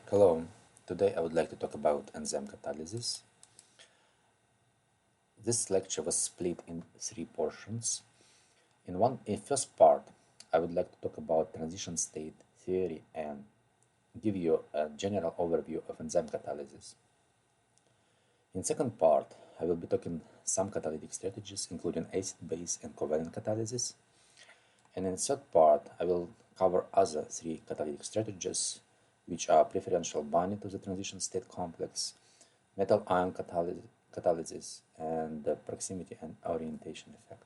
Hello, today I would like to talk about enzyme catalysis. This lecture was split in three portions. In first part, I would like to talk about transition state theory and give you a general overview of enzyme catalysis. In second part, I will be talking some catalytic strategies including acid-base and covalent catalysis. And in third part, I will cover other three catalytic strategies, which are preferential binding to the transition state complex, metal ion catalysis, and the proximity and orientation effect.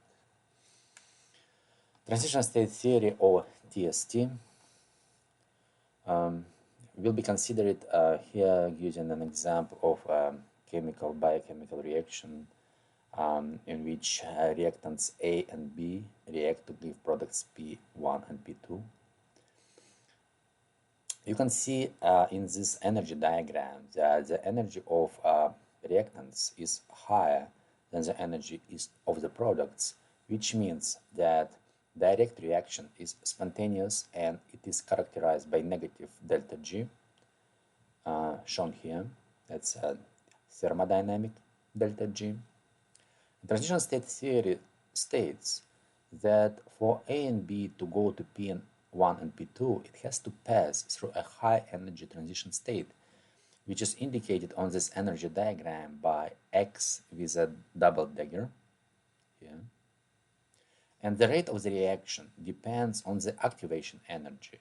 Transition state theory, or TST, will be considered here using an example of a biochemical reaction in which reactants A and B react to give products P1 and P2. You can see in this energy diagram that the energy of reactants is higher than the energy of the products, which means that direct reaction is spontaneous and it is characterized by negative delta G, shown here. That's thermodynamic delta G. Transition state theory states that for A and B to go to P1 and P2, it has to pass through a high energy transition state, which is indicated on this energy diagram by X with a double dagger here. And the rate of the reaction depends on the activation energy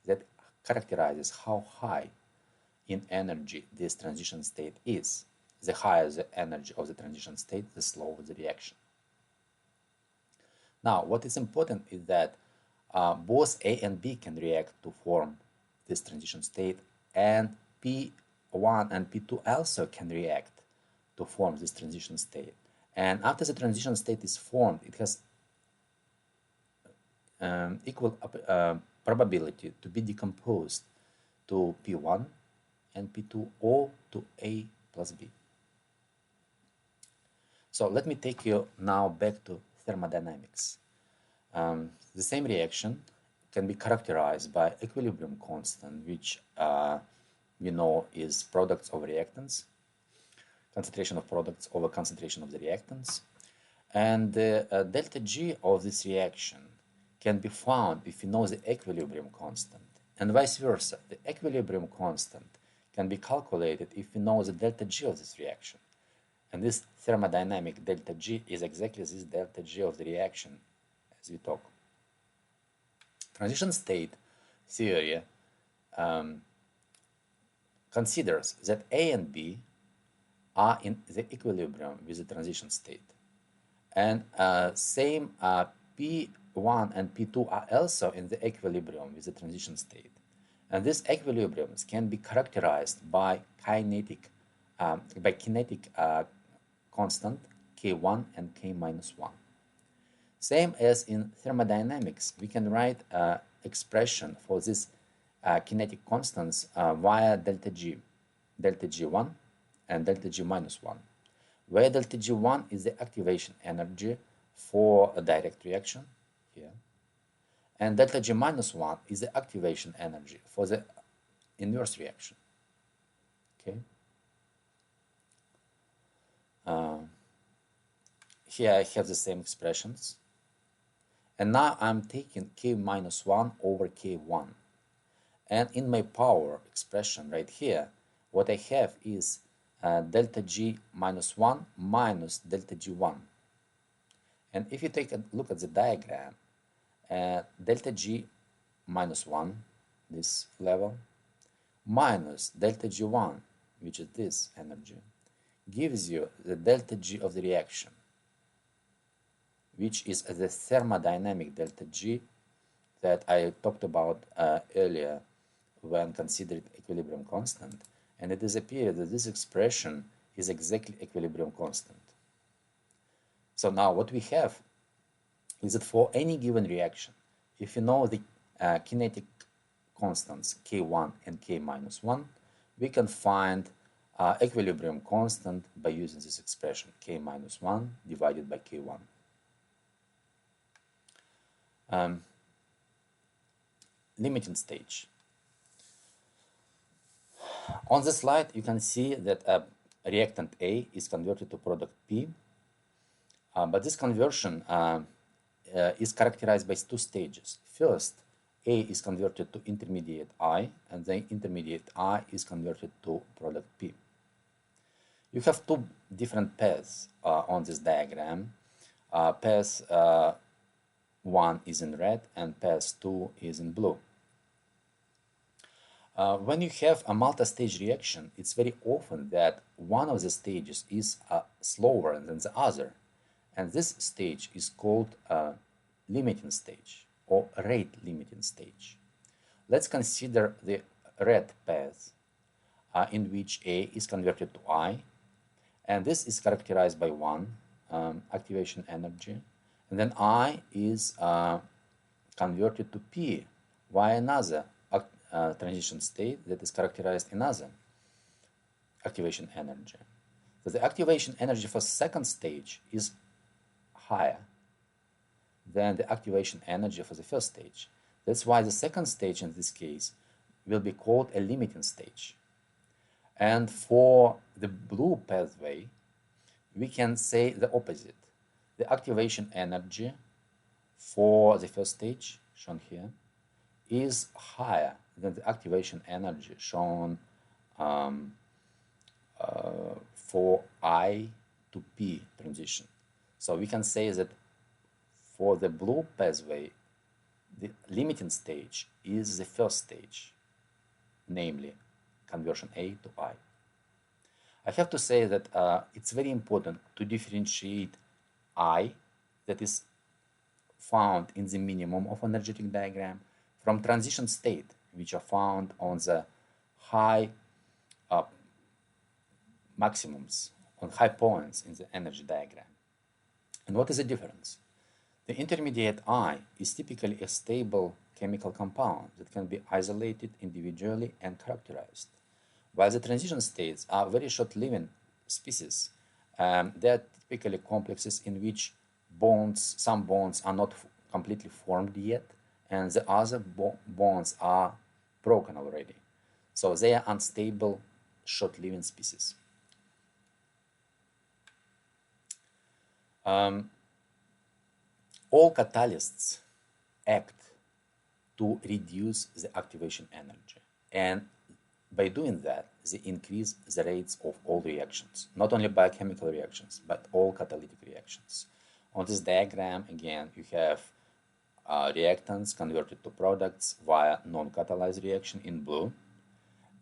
that characterizes how high in energy this transition state is. The higher the energy of the transition state, the slower the reaction. Now, what is important is that both A and B can react to form this transition state, and P1 and P2 also can react to form this transition state. And after the transition state is formed, it has equal probability to be decomposed to P1 and P2 or to A plus B. So let me take you now back to thermodynamics. The same reaction can be characterized by equilibrium constant, which we know is products of reactants, concentration of products over concentration of the reactants. And the delta G of this reaction can be found if you know the equilibrium constant, and vice versa. The equilibrium constant can be calculated if you know the delta G of this reaction. And this thermodynamic delta G is exactly this delta G of the reaction as we talk. Transition state theory considers that A and B are in the equilibrium with the transition state. And same P1 and P2 are also in the equilibrium with the transition state. And these equilibriums can be characterized by kinetic constant K1 and K minus 1. Same as in thermodynamics, we can write expression for this kinetic constants via delta G1 and delta G minus 1, where delta G1 is the activation energy for a direct reaction here, and delta G minus 1 is the activation energy for the inverse reaction. Okay. Here I have the same expressions. And now I'm taking K minus 1 over K1. And in my power expression right here, what I have is delta G minus 1 minus delta G1. And if you take a look at the diagram, delta G minus 1, this level, minus delta G1, which is this energy, gives you the delta G of the reaction, which is the thermodynamic delta G that I talked about earlier when considered equilibrium constant. And it is appeared that this expression is exactly equilibrium constant. So now what we have is that for any given reaction, if you know the kinetic constants K1 and K minus 1, we can find equilibrium constant by using this expression K minus 1 divided by K1. Limiting stage. On the slide, you can see that reactant A is converted to product P, but this conversion is characterized by two stages. First, A is converted to intermediate I, and then intermediate I is converted to product P. You have two different paths on this diagram. Path 1 is in red and path 2 is in blue. When you have a multi-stage reaction, it's very often that one of the stages is slower than the other, and this stage is called a limiting stage or rate limiting stage. Let's consider the red path in which A is converted to I, and this is characterized by 1 activation energy, and then I is converted to P via another transition state that is characterized another activation energy. So the activation energy for second stage is higher than the activation energy for the first stage. That's why the second stage in this case will be called a limiting stage. And for the blue pathway, we can say the opposite. The activation energy for the first stage, shown here, is higher than the activation energy shown for I to P transition. So we can say that for the blue pathway, the limiting stage is the first stage, namely conversion A to I. I have to say that it's very important to differentiate I, that is found in the minimum of energetic diagram, from transition state, which are found on the high maximums, on high points in the energy diagram. And what is the difference? The intermediate I is typically a stable chemical compound that can be isolated individually and characterized, while the transition states are very short-living species. They are typically complexes in which some bonds are not completely formed yet, and the other bonds are broken already. So they are unstable, short-living species. All catalysts act to reduce the activation energy, and by doing that, they increase the rates of all reactions, not only biochemical reactions, but all catalytic reactions. On this diagram, again, you have reactants converted to products via non-catalyzed reaction in blue,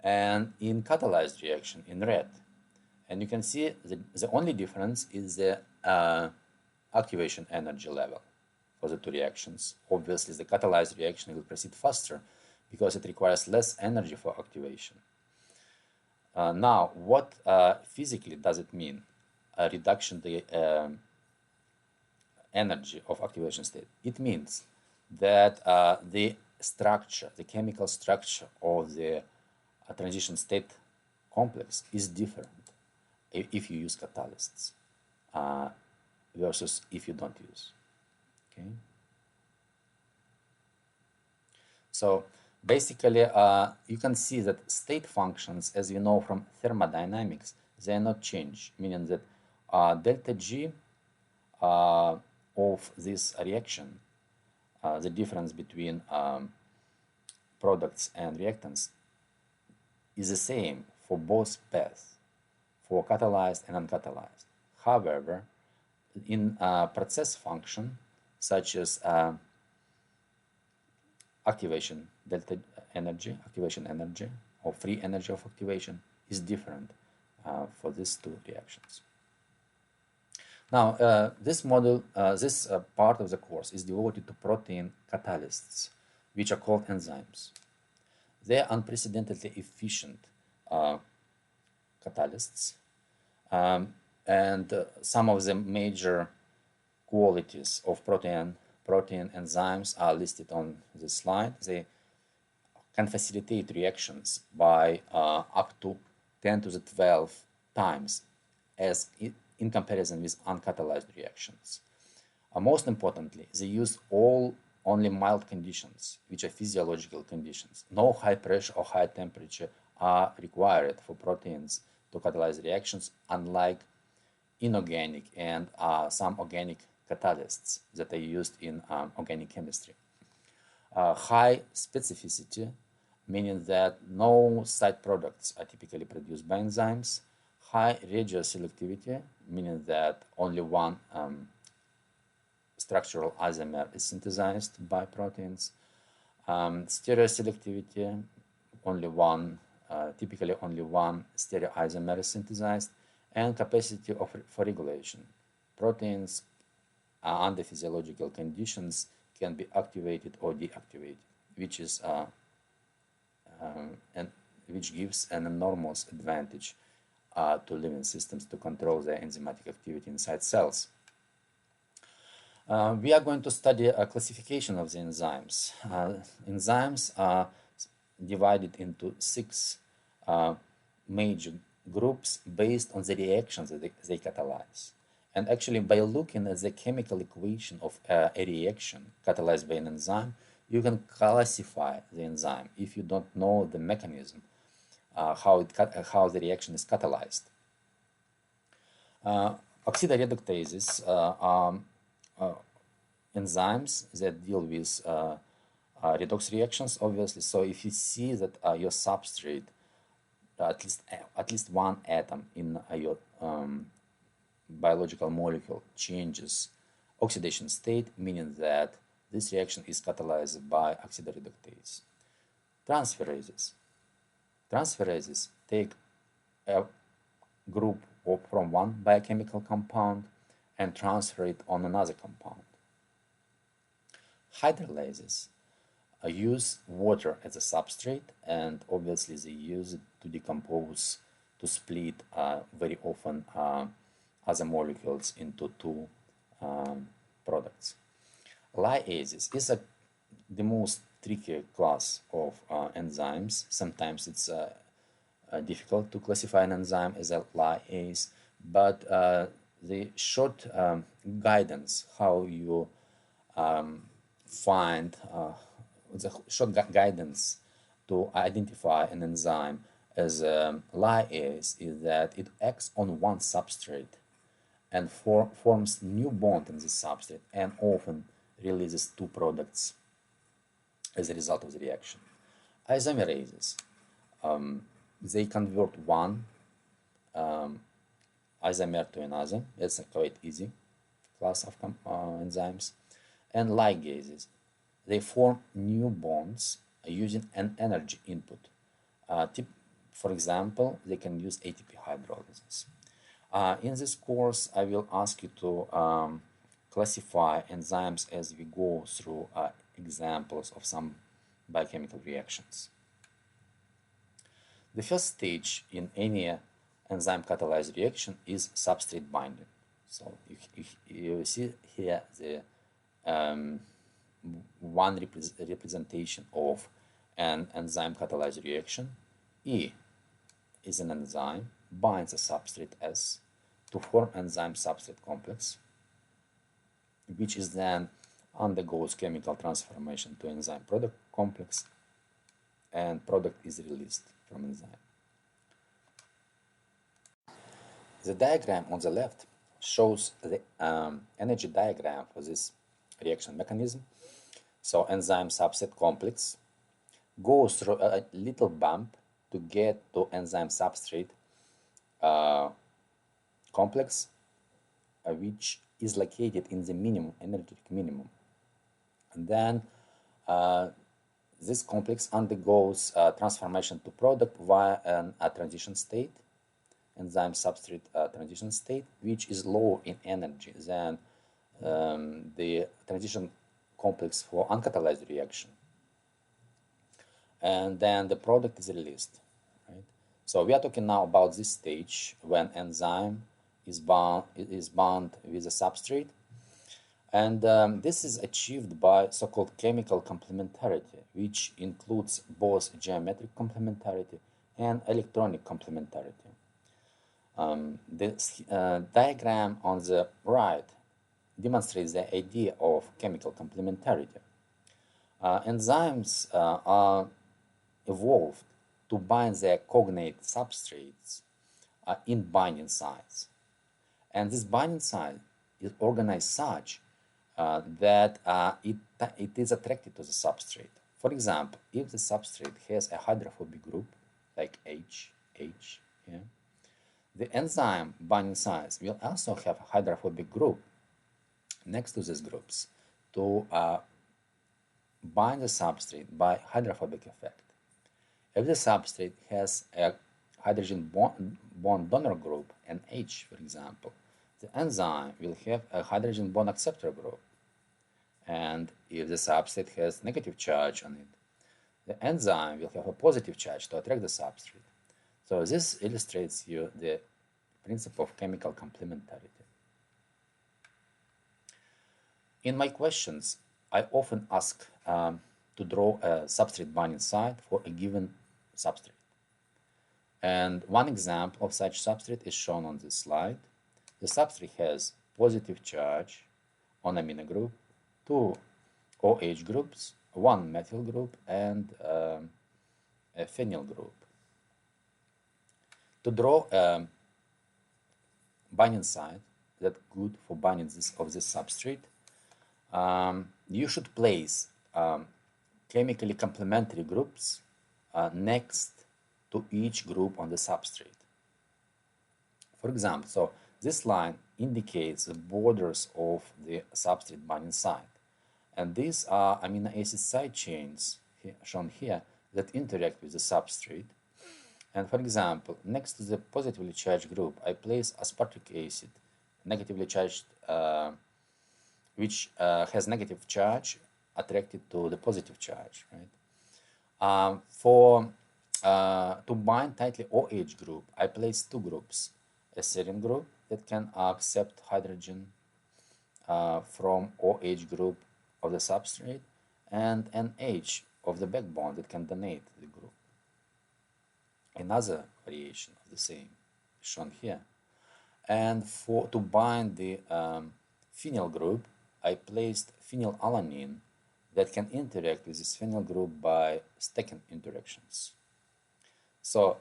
and in catalyzed reaction in red. And you can see the only difference is the activation energy level for the two reactions. Obviously, the catalyzed reaction will proceed faster because it requires less energy for activation. Now, what physically does it mean? A reduction the energy of activation state. It means that the structure, the chemical structure of the transition state complex is different if you use catalysts versus if you don't use. Okay. So basically, you can see that state functions, as we know from thermodynamics, they are not changed, meaning that delta G of this reaction, the difference between products and reactants, is the same for both paths, for catalyzed and uncatalyzed. However, in process function, such as activation energy, or free energy of activation, is different for these two reactions. Now, this module, this part of the course is devoted to protein catalysts, which are called enzymes. They are unprecedentedly efficient catalysts, and some of the major qualities of protein enzymes are listed on this slide. They can facilitate reactions by up to 10 to the 12 times as in comparison with uncatalyzed reactions. Most importantly, they use only mild conditions, which are physiological conditions. No high pressure or high temperature are required for proteins to catalyze reactions, unlike inorganic and some organic catalysts that are used in organic chemistry. High specificity, meaning that no side products are typically produced by enzymes. High radioselectivity, meaning that only one structural isomer is synthesized by proteins. Stereoselectivity, typically only one stereoisomer is synthesized, and capacity for regulation. Proteins under physiological conditions can be activated or deactivated, which gives an enormous advantage to living systems to control their enzymatic activity inside cells. We are going to study a classification of the enzymes. Enzymes are divided into 6 major groups based on the reactions that they catalyze. And actually, by looking at the chemical equation of a reaction catalyzed by an enzyme, you can classify the enzyme if you don't know the mechanism, how the reaction is catalyzed. Oxidoreductases are enzymes that deal with redox reactions, obviously. So if you see that your substrate, at least one atom in your biological molecule changes oxidation state, meaning that this reaction is catalyzed by oxidoreductase. Transferases take a group from one biochemical compound and transfer it on another compound. Hydrolases use water as a substrate, and obviously they use it to decompose, to split very often other molecules into 2 products. Lyases is the most tricky class of enzymes. Sometimes it's difficult to classify an enzyme as a lyase, but the short guidance, how you find the short guidance to identify an enzyme as a lyase is that it acts on one substrate and forms new bond in this substrate and often releases 2 products as a result of the reaction. Isomerases, they convert one isomer to another. It's a quite easy class of enzymes. And ligases, they form new bonds using an energy input. For example, they can use ATP hydrolysis. In this course, I will ask you to classify enzymes as we go through examples of some biochemical reactions. The first stage in any enzyme catalyzed reaction is substrate binding. So you see here the one representation of an enzyme catalyzed reaction. E is an enzyme, binds a substrate S to form enzyme substrate complex, which is then undergoes chemical transformation to enzyme product complex, and product is released from enzyme. The diagram on the left shows the energy diagram for this reaction mechanism. So enzyme substrate complex goes through a little bump to get to enzyme substrate complex, which is located in the minimum, energetic minimum. And then this complex undergoes transformation to product via a transition state, enzyme substrate transition state, which is lower in energy than the transition complex for uncatalyzed reaction. And then the product is released, right? So we are talking now about this stage when enzyme is bound with a substrate, and this is achieved by so-called chemical complementarity, which includes both geometric complementarity and electronic complementarity. The diagram on the right demonstrates the idea of chemical complementarity. Enzymes are evolved to bind their cognate substrates in binding sites. And this binding site is organized such that it is attracted to the substrate. For example, if the substrate has a hydrophobic group, like H, yeah, the enzyme binding sites will also have a hydrophobic group next to these groups to bind the substrate by hydrophobic effect. If the substrate has a hydrogen bond donor group, an H, for example, the enzyme will have a hydrogen bond acceptor group. And if the substrate has negative charge on it, the enzyme will have a positive charge to attract the substrate. So this illustrates you the principle of chemical complementarity. In my questions, I often ask to draw a substrate binding site for a given substrate. And one example of such substrate is shown on this slide. The substrate has positive charge on amino group, 2 OH groups, 1 methyl group, and a phenyl group. To draw a binding site that's good for binding this substrate, you should place chemically complementary groups next to each group on the substrate. For example, so this line indicates the borders of the substrate binding site. And these are amino acid side chains shown here that interact with the substrate. And for example, next to the positively charged group, I place aspartic acid, negatively charged, which has negative charge attracted to the positive charge, right? To bind tightly OH group, I place 2 groups, a serine group that can accept hydrogen from OH group of the substrate, and an H of the backbone that can donate the group. Another variation of the same is shown here. And to bind the phenyl group, I placed phenylalanine that can interact with this phenyl group by stacking interactions. So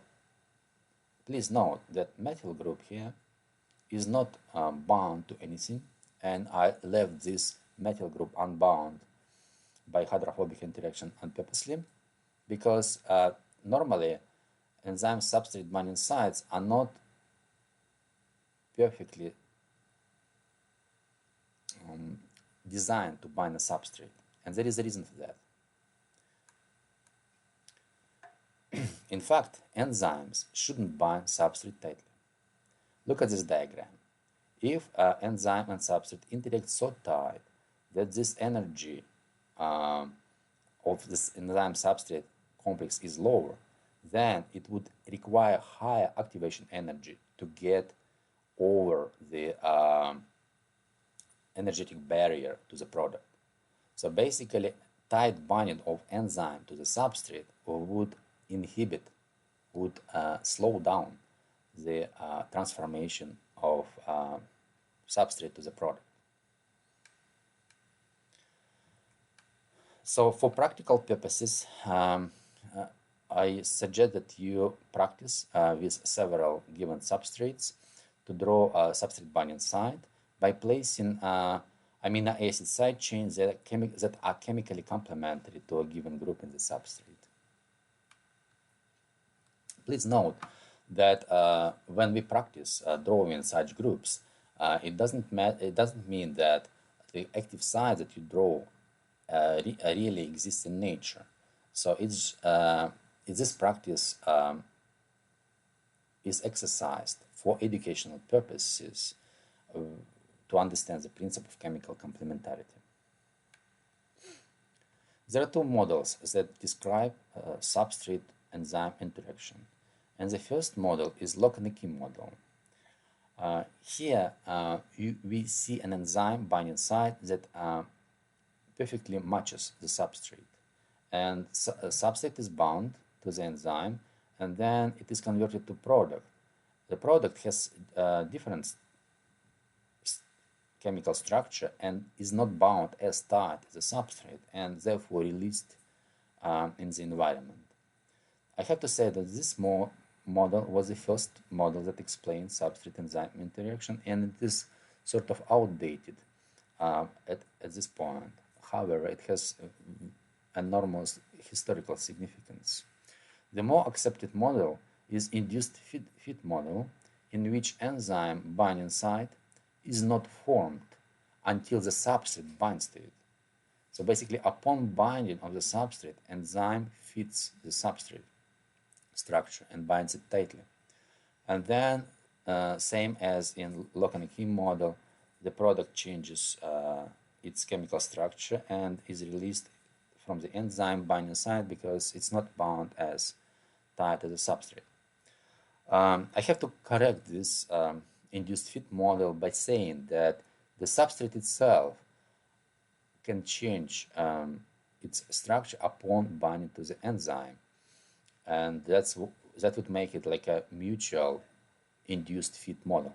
please note that methyl group here is not bound to anything, and I left this methyl group unbound by hydrophobic interaction on purposely, because normally enzyme substrate binding sites are not perfectly designed to bind a substrate, and there is a reason for that. In fact, enzymes shouldn't bind substrate tightly. Look at this diagram. If enzyme and substrate interact so tight that this energy of this enzyme substrate complex is lower, then it would require higher activation energy to get over the energetic barrier to the product. So basically, tight binding of enzyme to the substrate would slow down the transformation of substrate to the product. So for practical purposes, I suggest that you practice with several given substrates to draw a substrate binding site by placing amino acid side chains that are chemically complementary to a given group in the substrate. Please note that when we practice drawing such groups, it doesn't mean that the active sites that you draw really exist in nature. So this practice is exercised for educational purposes to understand the principle of chemical complementarity. There are 2 models that describe substrate enzyme interaction. And the first model is Lock-Nicky model. Here we see an enzyme binding site that perfectly matches the substrate. And substrate is bound to the enzyme, and then it is converted to product. The product has different chemical structure and is not bound as tight as the substrate, and therefore released in the environment. I have to say that this model was the first model that explains substrate enzyme interaction, and it is sort of outdated at this point. However, it has enormous historical significance. The more accepted model is induced fit model, in which enzyme binding site is not formed until the substrate binds to it. So basically, upon binding of the substrate, enzyme fits the substrate structure and binds it tightly. And then, same as in lock and key model, the product changes its chemical structure and is released from the enzyme binding site because it's not bound as tight as the substrate. I have to correct this induced fit model by saying that the substrate itself can change its structure upon binding to the enzyme, and that would make it like a mutual induced fit model.